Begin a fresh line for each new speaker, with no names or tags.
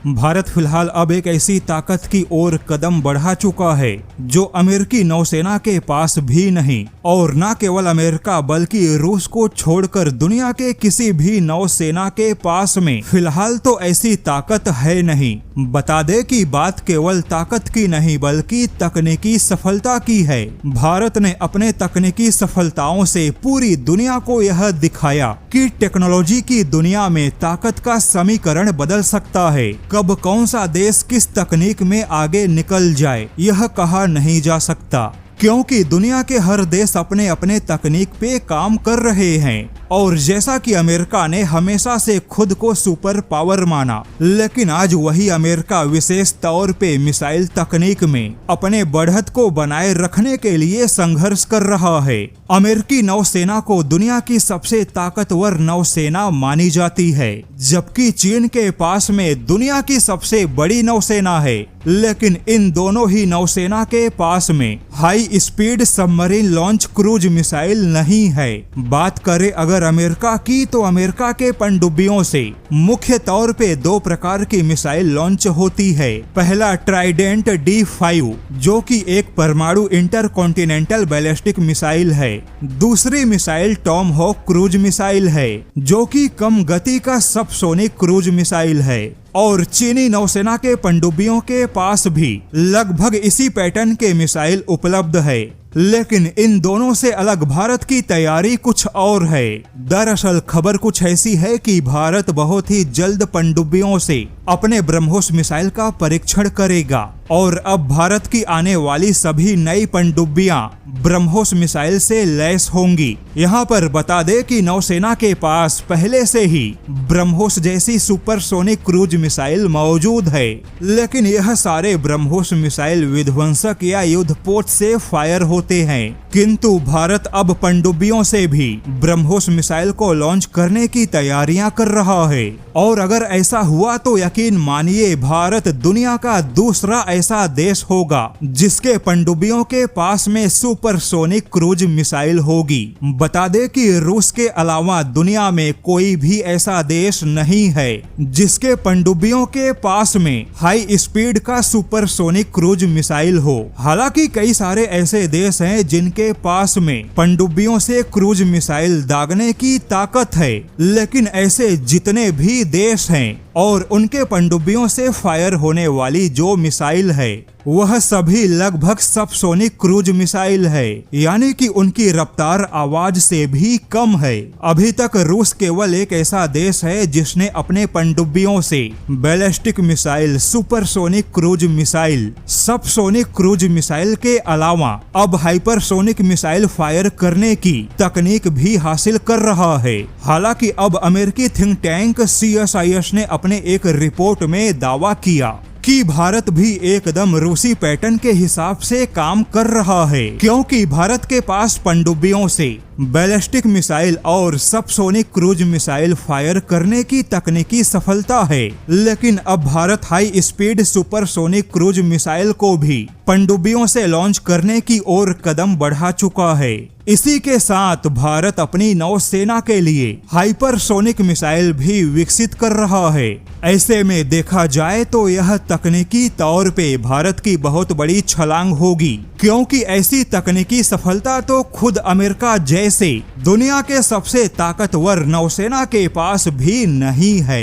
भारत फिलहाल अब एक ऐसी ताकत की ओर कदम बढ़ा चुका है जो अमेरिकी नौसेना के पास भी नहीं, और न केवल अमेरिका बल्कि रूस को छोड़कर दुनिया के किसी भी नौसेना के पास में फिलहाल तो ऐसी ताकत है नहीं। बता दे कि बात केवल ताकत की नहीं बल्कि तकनीकी सफलता की है। भारत ने अपने तकनीकी सफलताओं से पूरी दुनिया को यह दिखाया कि टेक्नोलॉजी की दुनिया में ताकत का समीकरण बदल सकता है। कब कौन सा देश किस तकनीक में आगे निकल जाए यह कहा नहीं जा सकता, क्योंकि दुनिया के हर देश अपने अपने तकनीक पे काम कर रहे हैं। और जैसा कि अमेरिका ने हमेशा से खुद को सुपर पावर माना, लेकिन आज वही अमेरिका विशेष तौर पे मिसाइल तकनीक में अपने बढ़त को बनाए रखने के लिए संघर्ष कर रहा है। अमेरिकी नौसेना को दुनिया की सबसे ताकतवर नौसेना मानी जाती है, जबकि चीन के पास में दुनिया की सबसे बड़ी नौसेना है। लेकिन इन दोनों ही नौसेना के पास में high speed submarine launch cruise missile नहीं है। बात करें अगर अमेरिका की, तो अमेरिका के पनडुब्बियों से मुख्य तौर पे दो प्रकार की मिसाइल लॉन्च होती है। पहला ट्राइडेंट D5 जो कि एक परमाणु इंटरकॉन्टिनेंटल बैलिस्टिक मिसाइल है। दूसरी मिसाइल टॉमहॉक क्रूज मिसाइल है जो कि कम गति का सबसोनिक क्रूज मिसाइल है। और चीनी नौसेना के पनडुब्बियों के पास भी लगभग इसी पैटर्न के मिसाइल उपलब्ध है। लेकिन इन दोनों से अलग भारत की तैयारी कुछ और है। दरअसल खबर कुछ ऐसी है कि भारत बहुत ही जल्द पनडुब्बियों से अपने ब्रह्मोस मिसाइल का परीक्षण करेगा, और अब भारत की आने वाली सभी नई पनडुब्बियां ब्रह्मोस मिसाइल से लैस होंगी। यहाँ पर बता दे कि नौसेना के पास पहले से ही ब्रह्मोस जैसी सुपरसोनिक क्रूज मिसाइल मौजूद है, लेकिन यह सारे ब्रह्मोस मिसाइल विध्वंसक या युद्धपोत से फायर होते हैं। किंतु भारत अब पनडुब्बियों से भी ब्रह्मोस मिसाइल को लॉन्च करने की तैयारियां कर रहा है। और अगर ऐसा हुआ तो यकीन मानिए भारत दुनिया का दूसरा ऐसा देश होगा जिसके पनडुब्बियों के पास में सुपरसोनिक क्रूज मिसाइल होगी। बता दे कि रूस के अलावा दुनिया में कोई भी ऐसा देश नहीं है जिसके पनडुब्बियों के पास में हाई स्पीड का सुपरसोनिक क्रूज मिसाइल हो। हालांकि कई सारे ऐसे देश हैं जिनके पास में पनडुब्बियों से क्रूज मिसाइल दागने की ताकत है, लेकिन ऐसे जितने भी देश हैं और उनके पनडुब्बियों से फायर होने वाली जो मिसाइल है वह सभी लगभग सबसोनिक क्रूज मिसाइल है, यानी कि उनकी रफ्तार आवाज से भी कम है। अभी तक रूस केवल एक ऐसा देश है जिसने अपने पनडुब्बियों से ballistic missile, supersonic cruise missile, subsonic cruise missile के अलावा अब हाइपरसोनिक मिसाइल फायर करने की तकनीक भी हासिल कर रहा है। हालांकि अब अमेरिकी थिंक टैंक CSIS ने अपने एक रिपोर्ट में दावा किया कि भारत भी एकदम रूसी पैटर्न के हिसाब से काम कर रहा है, क्योंकि भारत के पास पनडुब्बियों से बैलिस्टिक मिसाइल और सबसोनिक क्रूज मिसाइल फायर करने की तकनीकी सफलता है। लेकिन अब Bharat high speed supersonic cruise missile को भी पनडुब्बियों से लॉन्च करने की ओर कदम बढ़ा चुका है। इसी के साथ भारत अपनी नौसेना के लिए हाइपरसोनिक मिसाइल भी विकसित कर रहा है। ऐसे में देखा जाए तो यह तकनीकी तौर पे भारत की बहुत बड़ी छलांग होगी, क्योंकि ऐसी तकनीकी सफलता तो खुद अमेरिका जैसे दुनिया के सबसे ताकतवर नौसेना के पास भी नहीं है।